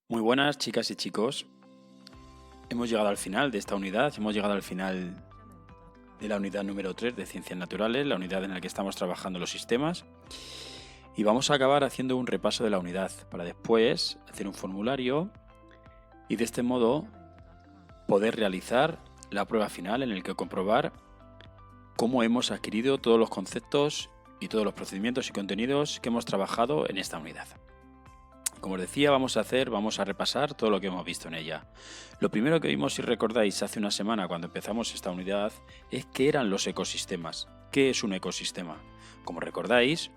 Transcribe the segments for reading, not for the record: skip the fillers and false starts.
Muy buenas, chicas y chicos. Hemos llegado al final de esta unidad, hemos llegado al final de la unidad número 3 de Ciencias Naturales, la unidad en la que estamos trabajando los sistemas. Y vamos a acabar haciendo un repaso de la unidad para después hacer un formulario y de este modo poder realizar la prueba final en el que comprobar cómo hemos adquirido todos los conceptos y todos los procedimientos y contenidos que hemos trabajado en esta unidad. Como os decía, vamos a repasar todo lo que hemos visto en ella. Lo primero que vimos, si recordáis, hace una semana cuando empezamos esta unidad, es qué eran los ecosistemas. ¿Qué es un ecosistema? Como recordáis,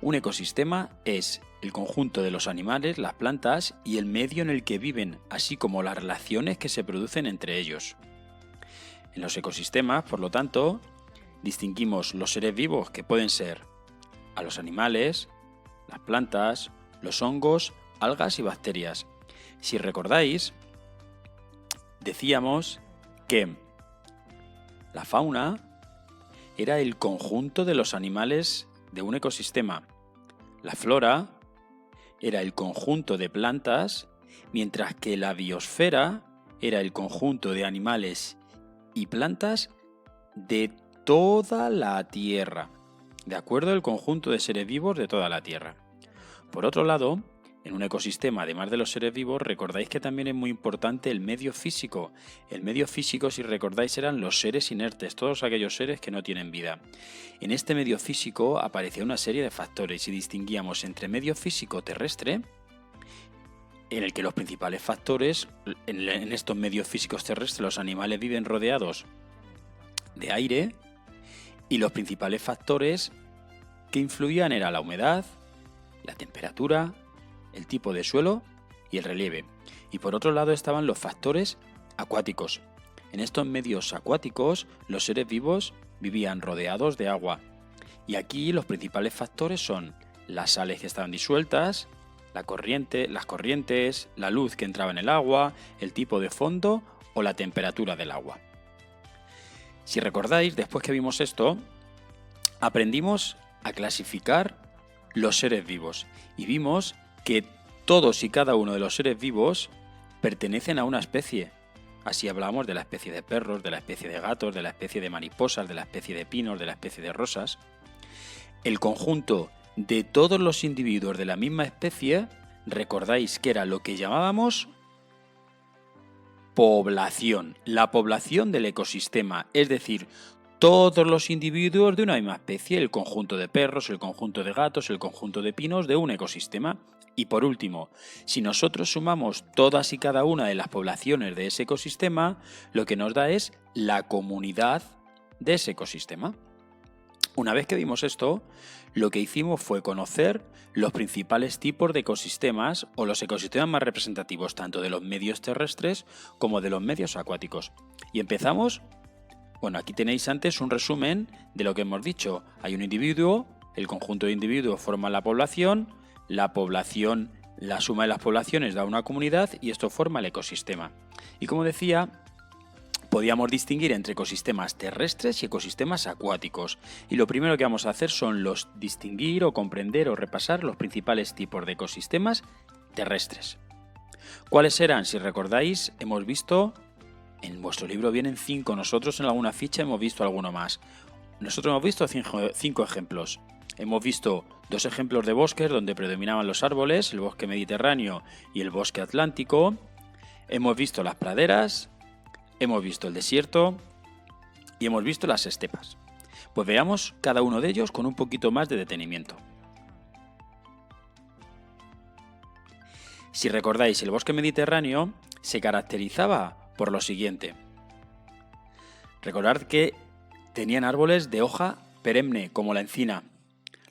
un ecosistema es el conjunto de los animales, las plantas y el medio en el que viven, así como las relaciones que se producen entre ellos. En los ecosistemas, por lo tanto, distinguimos los seres vivos que pueden ser a los animales, las plantas, los hongos, algas y bacterias. Si recordáis, decíamos que la fauna era el conjunto de los animales de un ecosistema. La flora era el conjunto de plantas, mientras que la biosfera era el conjunto de animales y plantas de toda la Tierra. ¿De acuerdo? El conjunto de seres vivos de toda la Tierra. Por otro lado, en un ecosistema, además de los seres vivos, recordáis que también es muy importante el medio físico. El medio físico, si recordáis, eran los seres inertes, todos aquellos seres que no tienen vida. En este medio físico aparecía una serie de factores y distinguíamos entre medio físico terrestre, en el que los principales factores, en estos medios físicos terrestres, los animales viven rodeados de aire, y los principales factores que influían eran la humedad, la temperatura, el tipo de suelo y el relieve. Y por otro lado estaban los factores acuáticos. En estos medios acuáticos los seres vivos vivían rodeados de agua. Y aquí los principales factores son las sales que estaban disueltas, las corrientes, la luz que entraba en el agua, el tipo de fondo o la temperatura del agua. Si recordáis, después que vimos esto, aprendimos a clasificar los seres vivos y vimos que todos y cada uno de los seres vivos pertenecen a una especie. Así hablamos de la especie de perros, de la especie de gatos, de la especie de mariposas, de la especie de pinos, de la especie de rosas. El conjunto de todos los individuos de la misma especie, recordáis que era lo que llamábamos población, la población del ecosistema, es decir, todos los individuos de una misma especie, el conjunto de perros, el conjunto de gatos, el conjunto de pinos de un ecosistema. Y por último, si nosotros sumamos todas y cada una de las poblaciones de ese ecosistema, lo que nos da es la comunidad de ese ecosistema. Una vez que vimos esto, lo que hicimos fue conocer los principales tipos de ecosistemas o los ecosistemas más representativos tanto de los medios terrestres como de los medios acuáticos. Y empezamos. Bueno, aquí tenéis antes un resumen de lo que hemos dicho. Hay un individuo, el conjunto de individuos forma la población, la suma de las poblaciones da una comunidad y esto forma el ecosistema. Y como decía, podíamos distinguir entre ecosistemas terrestres y ecosistemas acuáticos. Y lo primero que vamos a hacer son distinguir o comprender o repasar los principales tipos de ecosistemas terrestres. ¿Cuáles eran? Si recordáis, hemos visto. En vuestro libro vienen 5, nosotros en alguna ficha hemos visto alguno más. Nosotros hemos visto 5 ejemplos. Hemos visto 2 ejemplos de bosques donde predominaban los árboles, el bosque mediterráneo y el bosque atlántico. Hemos visto las praderas, hemos visto el desierto y hemos visto las estepas. Pues veamos cada uno de ellos con un poquito más de detenimiento. Si recordáis, el bosque mediterráneo se caracterizaba por lo siguiente. Recordad que tenían árboles de hoja perenne, como la encina.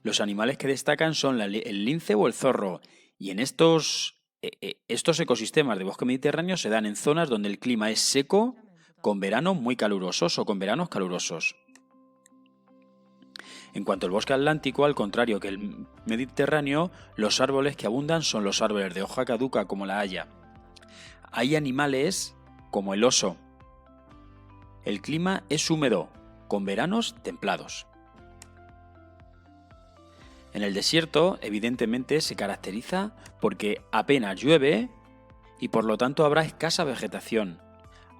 Los animales que destacan son el lince o el zorro. Y en estos ecosistemas de bosque mediterráneo se dan en zonas donde el clima es seco, con veranos muy calurosos o con veranos calurosos. En cuanto al bosque atlántico, al contrario que el mediterráneo, los árboles que abundan son los árboles de hoja caduca, como la haya. Hay animales como el oso. El clima es húmedo, con veranos templados. En el desierto, evidentemente, se caracteriza porque apenas llueve y por lo tanto habrá escasa vegetación.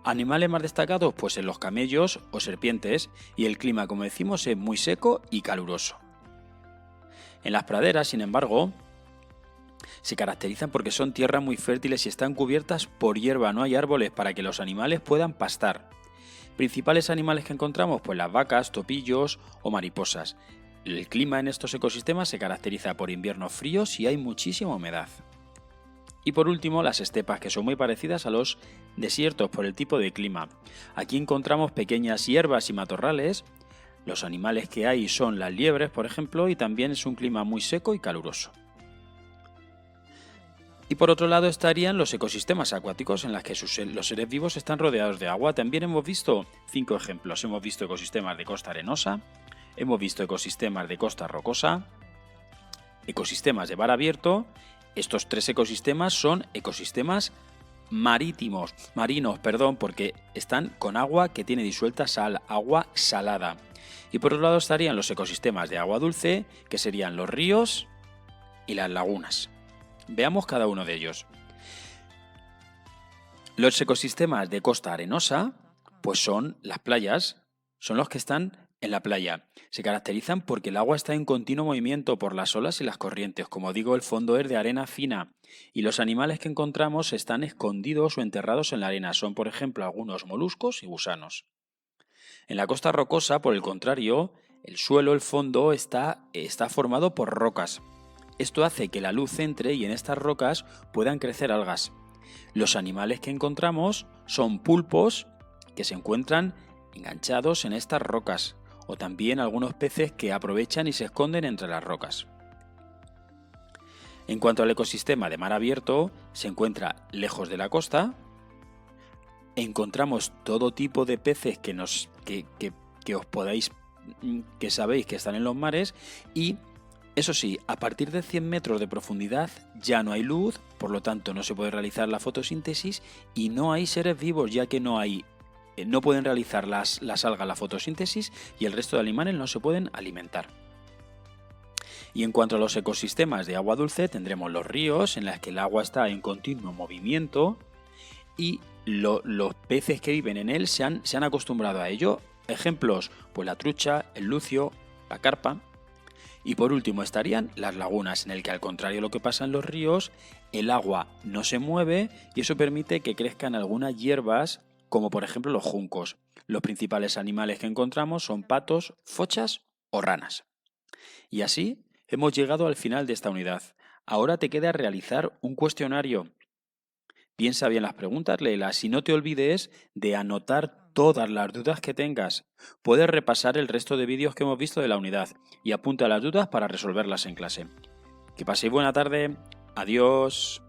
Animales más destacados, pues en los camellos o serpientes, y el clima, como decimos, es muy seco y caluroso. En las praderas, sin embargo, se caracterizan porque son tierras muy fértiles y están cubiertas por hierba, no hay árboles para que los animales puedan pastar. Principales animales que encontramos, pues las vacas, topillos o mariposas. El clima en estos ecosistemas se caracteriza por inviernos fríos y hay muchísima humedad. Y por último, las estepas, que son muy parecidas a los desiertos por el tipo de clima. Aquí encontramos pequeñas hierbas y matorrales. Los animales que hay son las liebres, por ejemplo, y también es un clima muy seco y caluroso. Y por otro lado estarían los ecosistemas acuáticos en los que los seres vivos están rodeados de agua. También hemos visto 5 ejemplos. Hemos visto ecosistemas de costa arenosa, hemos visto ecosistemas de costa rocosa, ecosistemas de mar abierto. Estos 3 ecosistemas son ecosistemas marinos, porque están con agua que tiene disuelta sal, agua salada. Y por otro lado estarían los ecosistemas de agua dulce, que serían los ríos y las lagunas. Veamos cada uno de ellos. Los ecosistemas de costa arenosa, pues son las playas, son los que están en la playa. Se caracterizan porque el agua está en continuo movimiento por las olas y las corrientes. Como digo, el fondo es de arena fina y los animales que encontramos están escondidos o enterrados en la arena. Son, por ejemplo, algunos moluscos y gusanos. En la costa rocosa, por el contrario, el suelo, el fondo, está formado por rocas. Esto hace que la luz entre y en estas rocas puedan crecer algas. Los animales que encontramos son pulpos que se encuentran enganchados en estas rocas, o también algunos peces que aprovechan y se esconden entre las rocas. En cuanto al ecosistema de mar abierto, se encuentra lejos de la costa. Encontramos todo tipo de peces que sabéis que están en los mares y, eso sí, a partir de 100 metros de profundidad ya no hay luz, por lo tanto no se puede realizar la fotosíntesis y no hay seres vivos, ya que no pueden realizar las algas la fotosíntesis y el resto de animales no se pueden alimentar. Y en cuanto a los ecosistemas de agua dulce, tendremos los ríos, en los que el agua está en continuo movimiento y los peces que viven en él se han acostumbrado a ello. Ejemplos, pues la trucha, el lucio, la carpa. Y por último estarían las lagunas, en el que, al contrario de lo que pasa en los ríos, el agua no se mueve y eso permite que crezcan algunas hierbas, como por ejemplo los juncos. Los principales animales que encontramos son patos, fochas o ranas. Y así hemos llegado al final de esta unidad. Ahora te queda realizar un cuestionario. Piensa bien las preguntas, léelas y no te olvides de anotar todas las dudas que tengas. Puedes repasar el resto de vídeos que hemos visto de la unidad y apunta las dudas para resolverlas en clase. Que paséis buena tarde. Adiós.